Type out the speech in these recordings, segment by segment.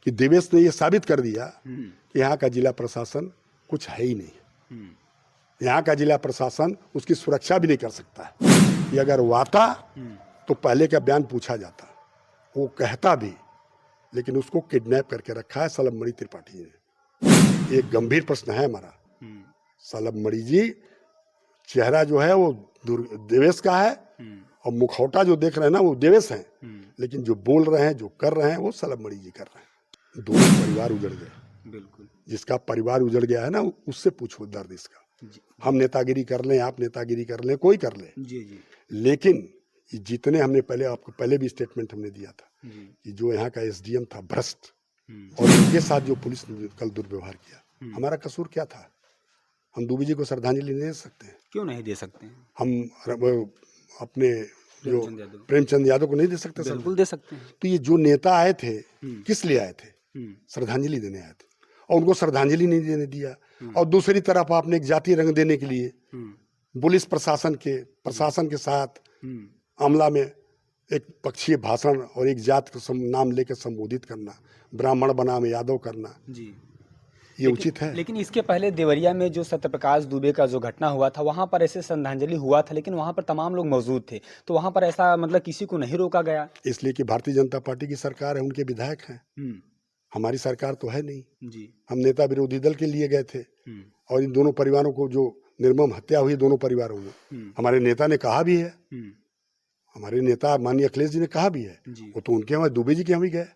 कि देवेश ने ये साबित कर दिया कि यहाँ का जिला प्रशासन कुछ है ही नहीं। यहाँ का जिला प्रशासन उसकी सुरक्षा भी नहीं कर सकता है। कि अगर वो आता तो पहले का बयान पूछा जाता, वो कहता भी, लेकिन उसको किडनैप करके रखा है सलबमणि त्रिपाठी जी ने। एक गंभीर प्रश्न है हमारा। सलबमणि जी चेहरा जो है वो देवेश का है और मुखौटा जो देख रहे हैं ना वो देवेश है, लेकिन जो बोल रहे हैं, जो कर रहे हैं, वो सलबमणि जी कर रहे हैं। दोनों परिवार उजड़ गए। बिल्कुल, जिसका परिवार उजड़ गया है ना उससे पूछो दर्द इसका। हम नेतागिरी कर लें, आप नेतागिरी कर लें, कोई कर ले, लेकिन जितने हमने पहले, आपको पहले भी स्टेटमेंट हमने दिया था कि जो यहाँ का एसडीएम था भ्रष्ट, और उनके साथ जो पुलिस ने कल दुर्व्यवहार किया, हमारा कसूर क्या था? हम दुबे जी को श्रद्धांजलि नहीं दे सकते हैं? क्यों नहीं दे सकते हैं? हम अपने जो प्रेमचंद यादव को नहीं दे सकते? बिल्कुल दे सकते हैं। तो ये जो नेता आए थे किस लिए आए थे? श्रद्धांजलि देने आए थे, और उनको श्रद्धांजलि नहीं देने दिया। और दूसरी तरफ आपने एक जातीय रंग देने के लिए पुलिस प्रशासन के साथ आमला में एक पक्षीय भाषण और एक जात का नाम लेकर संबोधित करना, ब्राह्मण बनाम यादव करना जी, ये उचित है? लेकिन इसके पहले देवरिया में जो सत्यप्रकाश दुबे का जो घटना हुआ था, वहां पर ऐसे श्रद्धांजलि हुआ था, लेकिन वहां पर तमाम लोग मौजूद थे, तो वहां पर ऐसा मतलब किसी को नहीं रोका गया? इसलिए कि भारतीय जनता पार्टी की सरकार है, उनके विधायक हैं। हमारी सरकार तो है नहीं जी। हम नेता विरोधी दल के लिए गए थे, और इन दोनों परिवारों को जो निर्मम हत्या हुई, दोनों परिवारों में, हमारे नेता ने कहा भी है, हमारे नेता माननीय अखिलेश जी ने कहा भी है, वो तो उनके यहाँ दुबे जी के यहाँ भी गए,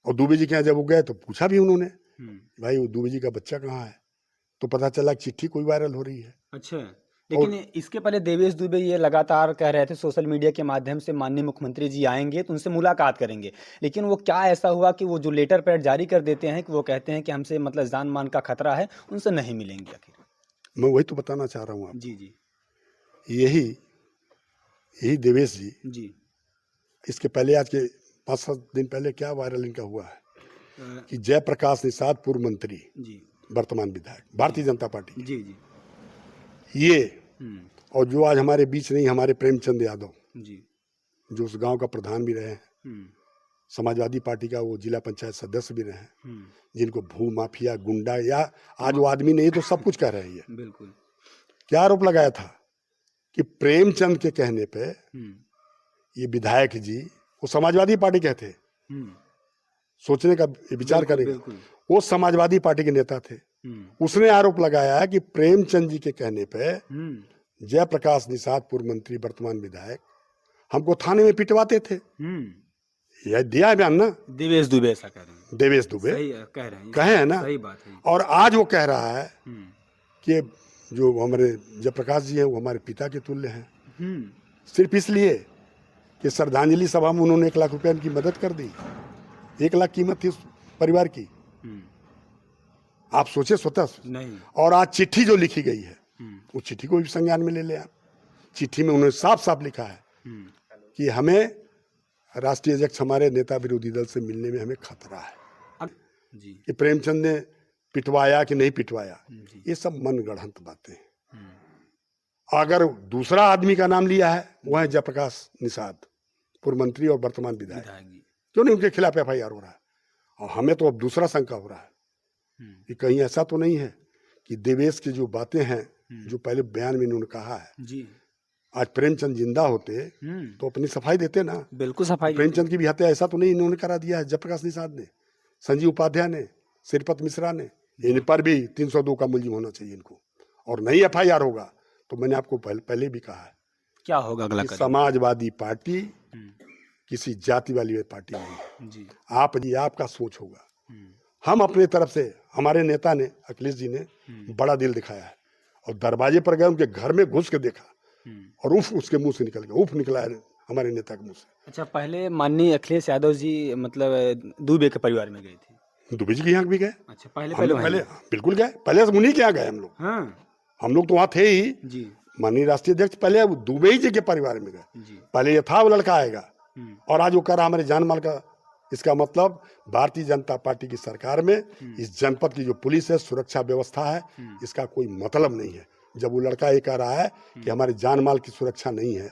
और दुबे जी के यहाँ जब वो गए तो पूछा भी उन्होंने, भाई वो दुबे जी का बच्चा कहाँ है? तो पता चला चिट्ठी कोई वायरल हो रही है। अच्छा, लेकिन इसके पहले देवेश दुबे ये लगातार कह रहे थे सोशल मीडिया के माध्यम से माननीय मुख्यमंत्री जी आएंगे तो उनसे मुलाकात करेंगे, लेकिन वो क्या ऐसा हुआ कि वो जो लेटर पैड जारी कर देते हैं कि वो कहते हैं कि हमसे मतलब जान मान का खतरा है, उनसे नहीं मिलेंगे आखिर? मैं वही तो बताना चाह रहा हूँ आपको। जी, यही देवेश जी, इसके पहले आज के 5-7 दिन पहले क्या वायरल इनका हुआ है कि जयप्रकाश निषाद पूर्व मंत्री, वर्तमान विधायक भारतीय जनता पार्टी जी, ये और जो आज हमारे बीच नहीं, हमारे प्रेमचंद यादव जी, जो उस गांव का प्रधान भी रहे हैं, समाजवादी पार्टी का वो जिला पंचायत सदस्य भी रहे हैं, जिनको भू माफिया, गुंडा, या आज वो आदमी नहीं तो सब कुछ कह रहे हैं। बिल्कुल, क्या आरोप लगाया था कि प्रेमचंद के कहने पे ये विधायक जी, वो समाजवादी पार्टी के थे, सोचने का विचार करेंगे, वो समाजवादी पार्टी के नेता थे, उसने आरोप लगाया है कि प्रेमचंद जी के कहने पे जयप्रकाश निषाद पूर्व मंत्री वर्तमान विधायक हमको थाने में पिटवाते थे। यह दिया है बयान ना, देवेश दुबे ऐसा कह रहे हैं, देवेश दुबे कहे हैं ना, सही बात है। और आज वो कह रहा है कि जो हमारे जयप्रकाश जी हैं वो हमारे पिता के तुल्य हैं, सिर्फ इसलिए कि श्रद्धांजलि सभा में उन्होंने 1 लाख रुपए की मदद कर दी। 1 लाख कीमत थी उस परिवार की, आप सोचे स्वतः नहीं। और आज चिट्ठी जो लिखी गई है, उस चिट्ठी को भी संज्ञान में ले लें आप। चिट्ठी में उन्होंने साफ साफ लिखा है कि हमें राष्ट्रीय अध्यक्ष हमारे नेता विरोधी दल से मिलने में हमें खतरा है जी। कि प्रेमचंद ने पिटवाया कि नहीं पिटवाया, ये सब मनगढ़ंत बातें हैं। अगर दूसरा आदमी का नाम लिया है, वह है जयप्रकाश निषाद पूर्व मंत्री और वर्तमान विधायक, क्यों नहीं उनके खिलाफ FIR हो रहा है? और हमें तो अब दूसरा शंका हो रहा है कि कहीं ऐसा तो नहीं है कि देवेश की जो बातें हैं, जो पहले बयान में इन्होंने कहा है जी, आज प्रेमचंद जिंदा होते तो अपनी सफाई देते ना। बिल्कुल सफाई। प्रेमचंद की भी हत्या ऐसा तो नहीं इन्होंने करा दिया है जयप्रकाश निषाद ने, संजीव उपाध्याय ने, श्रीपत मिश्रा ने, इन पर भी 302 का मुलजिम होना चाहिए इनको, और नहीं FIR होगा तो मैंने आपको पहले भी कहा है क्या होगा अगला कदम। समाजवादी पार्टी किसी जाति वाली पार्टी नहीं जी। आपका सोच होगा। हम अपने तरफ से, हमारे नेता ने, अखिलेश जी ने बड़ा दिल दिखाया है, और दरवाजे पर गए, उनके घर में घुस के देखा, और उफ उसके मुंह से निकल गया, उफ निकला है हमारे नेता के मुंह से। अच्छा, पहले माननीय अखिलेश यादव जी मतलब दुबे के परिवार में गए थे? दुबे जी के यहाँ भी गए। अच्छा, पहले बिल्कुल गए, पहले उन्हीं के यहाँ गए हम लोग। हम लोग तो वहाँ थे ही जी। माननीय राष्ट्रीय अध्यक्ष पहले दुबे जी के परिवार में गए, पहले ये था वो लड़का आएगा, और आज वो कह रहा हमारे जान माल का। इसका मतलब भारतीय जनता पार्टी की सरकार में इस जनपद की जो पुलिस है, सुरक्षा व्यवस्था है, इसका कोई मतलब नहीं है। जब वो लड़का ये कह रहा है कि हमारे जान माल की सुरक्षा नहीं है,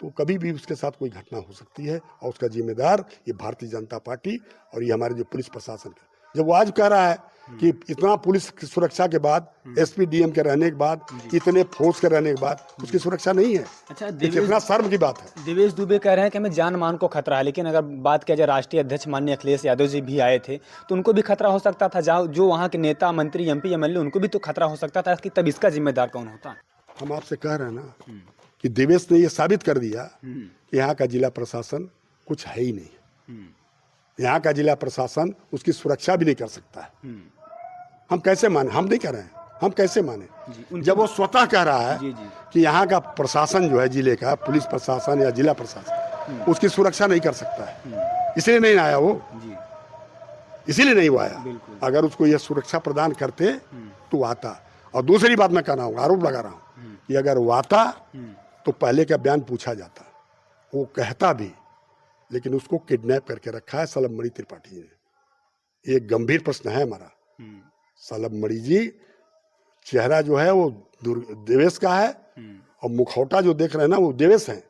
तो कभी भी उसके साथ कोई घटना हो सकती है, और उसका जिम्मेदार ये भारतीय जनता पार्टी और ये हमारे जो पुलिस प्रशासन का। जब वो आज कह रहा है कि इतना पुलिस की सुरक्षा के बाद, एसपी डीएम के रहने के बाद, इतने फोर्स के रहने के बाद उसकी सुरक्षा नहीं है, अच्छा, कितना शर्म की बात है। देवेश दुबे कह रहे हैं कि हमें जान मान को खतरा है, लेकिन अगर बात किया जाए राष्ट्रीय अध्यक्ष माननीय अखिलेश यादव जी भी आए थे तो उनको भी खतरा हो सकता था, जो वहाँ के नेता मंत्री एमपी एमएलए उनको भी तो खतरा हो सकता था, कि तब इसका जिम्मेदार कौन होता। हम आपसे कह रहे हैं ना कि देवेश ने ये साबित कर दिया कि यहाँ का जिला प्रशासन कुछ है ही नहीं। यहाँ का जिला प्रशासन उसकी सुरक्षा भी नहीं कर सकता है। हम कैसे माने? हम नहीं कह रहे हैं, हम कैसे माने जब वो स्वतः कह रहा है कि यहाँ का प्रशासन जो है, जिले का पुलिस प्रशासन या जिला प्रशासन उसकी सुरक्षा नहीं कर सकता है, इसलिए नहीं आया वो, इसीलिए नहीं वो आया। अगर उसको यह सुरक्षा प्रदान करते तो आता। और दूसरी बात मैं कह रहा हूँ, आरोप लगा रहा हूँ कि अगर वो आता तो पहले का बयान पूछा जाता, वो कहता भी, लेकिन उसको किडनैप करके रखा है सलबमणि त्रिपाठी ने। एक गंभीर प्रश्न है हमारा। सलबमणि जी चेहरा जो है वो देवेश का है, और मुखौटा जो देख रहे हैं ना वो देवेश है,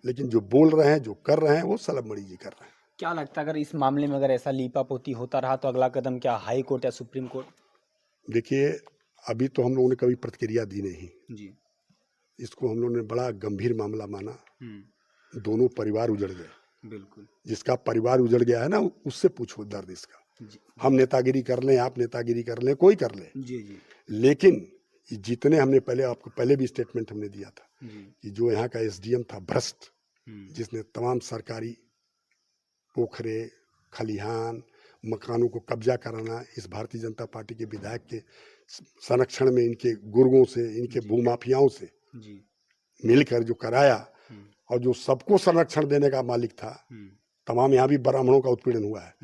लेकिन जो बोल रहे हैं, जो कर रहे हैं, वो सलबमणि जी कर रहे हैं। क्या लगता है अगर इस मामले में अगर ऐसा लीपापोती होता रहा तो अगला कदम क्या, हाई कोर्ट या सुप्रीम कोर्ट? देखिए, अभी तो हम लोगों ने कभी प्रतिक्रिया दी नहीं जी। इसको हम लोगों ने बड़ा गंभीर मामला माना। दोनों परिवार उजड़ गए। बिल्कुल, जिसका परिवार उजड़ गया है ना, उससे पूछो दर्द इसका। हम नेतागिरी कर लें, आप नेतागिरी कर लें, कोई कर ले जी। लेकिन जितने हमने पहले, आपको पहले भी स्टेटमेंट हमने दिया था कि जो यहाँ का एसडीएम था भ्रष्ट, जिसने तमाम सरकारी पोखरे, खलिहान, मकानों को कब्जा कराना, इस भारतीय जनता पार्टी के विधायक के संरक्षण में इनके गुर्गों से, इनके भूमाफियाओं से मिलकर जो कराया, और जो सबको संरक्षण देने का मालिक था, तमाम यहाँ भी ब्राह्मणों का उत्पीड़न हुआ है।